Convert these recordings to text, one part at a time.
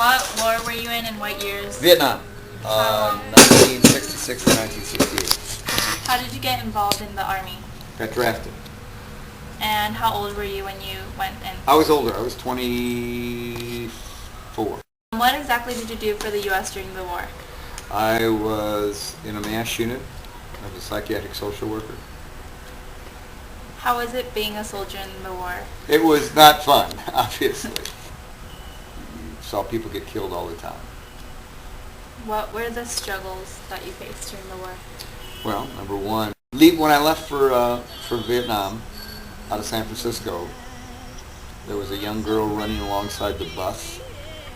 What war were you in and what years? Vietnam, How long? 1966 to 1968. How did you get involved in the Army? Got drafted. And how old were you when you went in? I was older. I was 24. What exactly did you do for the U.S. during the war? I was in a MASH unit. I was a psychiatric social worker. How was it being a soldier in the war? It was not fun, obviously. You saw people get killed all the time. What were the struggles that you faced during the war? Well, number one, when I left for Vietnam, out of San Francisco, there was a young girl running alongside the bus,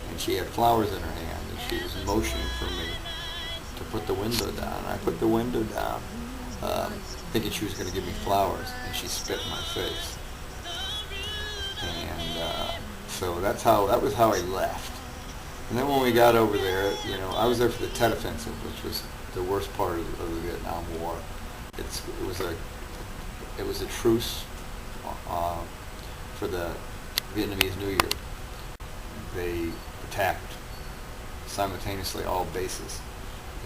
and she had flowers in her hand, and she was motioning for me to put the window down. I put the window down, thinking she was going to give me flowers, and she spit in my face. And so that was how I left. And then when we got over there, I was there for the Tet Offensive, which was the worst part of the Vietnam War. It was a truce for the Vietnamese New Year. They attacked simultaneously all bases,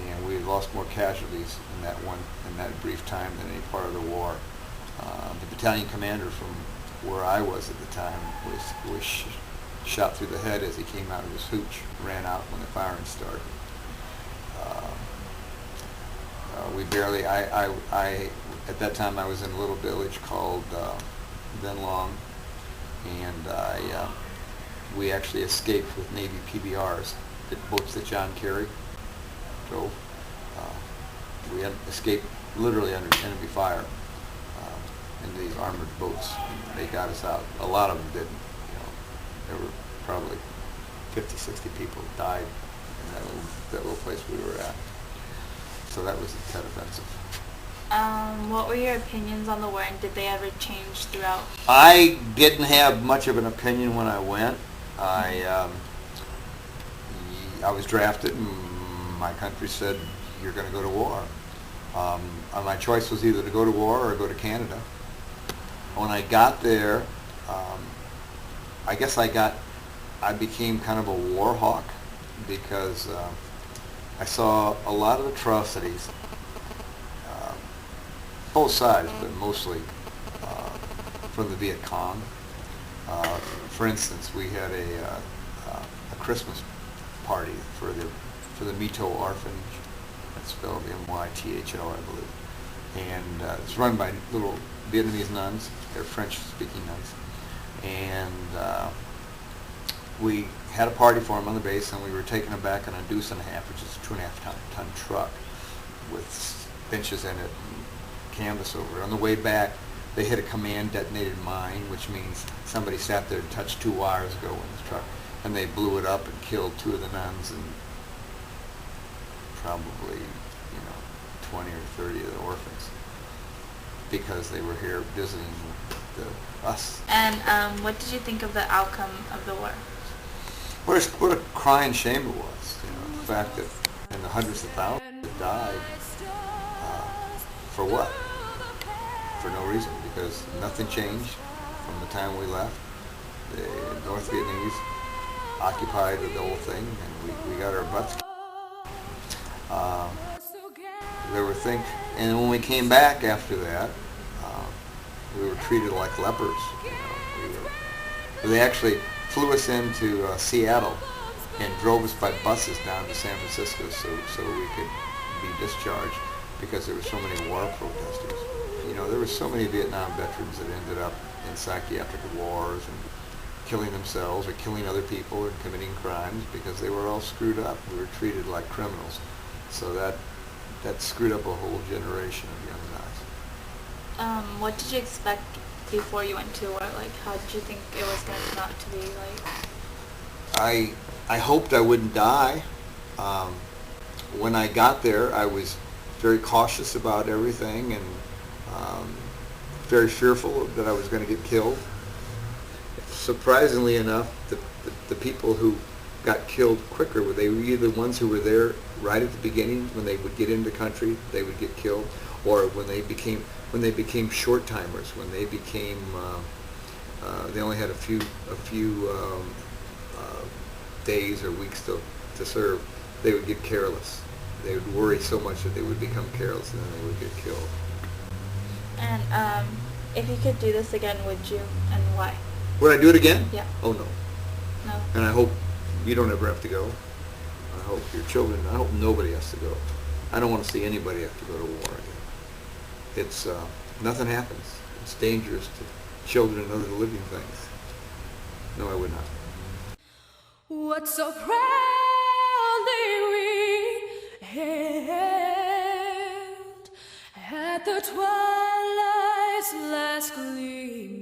and we lost more casualties in that brief time than any part of the war. The battalion commander from where I was at the time was shot through the head as he came out of his hooch, ran out when the firing started. At that time I was in a little village called Vinh Long, and we actually escaped with Navy PBRs, the boats that John Kerry drove. We escaped literally under enemy fire in these armored boats. They got us out. A lot of them didn't. There were probably 50, 60 people died in that little place we were at. So that was the Tet Offensive. What were your opinions on the war, and did they ever change throughout? I didn't have much of an opinion when I went. I was drafted, and my country said, "You're going to go to war." My choice was either to go to war or go to Canada. When I got there, I guess I became kind of a war hawk because I saw a lot of atrocities, both sides, but mostly from the Viet Cong. For instance, we had a Christmas party for the Mito Orphanage. That's spelled M-Y-T-H-O, I believe. And it's run by little Vietnamese nuns. They're French-speaking nuns. And we had a party for them on the base, and we were taking them back on a deuce and a half, which is a 2.5-ton truck with benches in it and canvas over it. On the way back, they hit a command detonated mine, which means somebody sat there and touched 2 wires ago in this truck, and they blew it up and killed 2 of the nuns and probably 20 or 30 of the orphans because they were here visiting us. And what did you think of the outcome of the war? What a crying shame it was. The fact that and the hundreds of thousands that died for what? For no reason, because nothing changed from the time we left. The North Vietnamese occupied the whole thing, and we got our butts kicked. There were things, and when we came back after that, we were treated like lepers. They actually flew us into Seattle and drove us by buses down to San Francisco so we could be discharged because there were so many war protesters. There were so many Vietnam veterans that ended up in psychiatric wars and killing themselves or killing other people and committing crimes because they were all screwed up. We were treated like criminals. So that screwed up a whole generation of young guys. What did you expect before you went to war? Like, how did you think it was going to turn out to be like? I hoped I wouldn't die. When I got there, I was very cautious about everything and very fearful that I was going to get killed. Surprisingly enough, the people who got killed quicker were either the ones who were there right at the beginning when they would get into the country, they would get killed, or when they became short timers, when they became they only had a few days or weeks to serve, they would get careless. They would worry so much that they would become careless, and then they would get killed. And if you could do this again, would you, and why? Would I do it again? Yeah. Oh, no. No. And I hope you don't ever have to go. I hope your children, I hope nobody has to go. I don't want to see anybody have to go to war again. It's, nothing happens. It's dangerous to children and other living things. No, I would not. What so proudly we hailed at the twilight's last gleaming.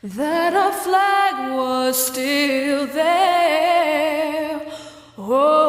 That our flag was still there. Oh,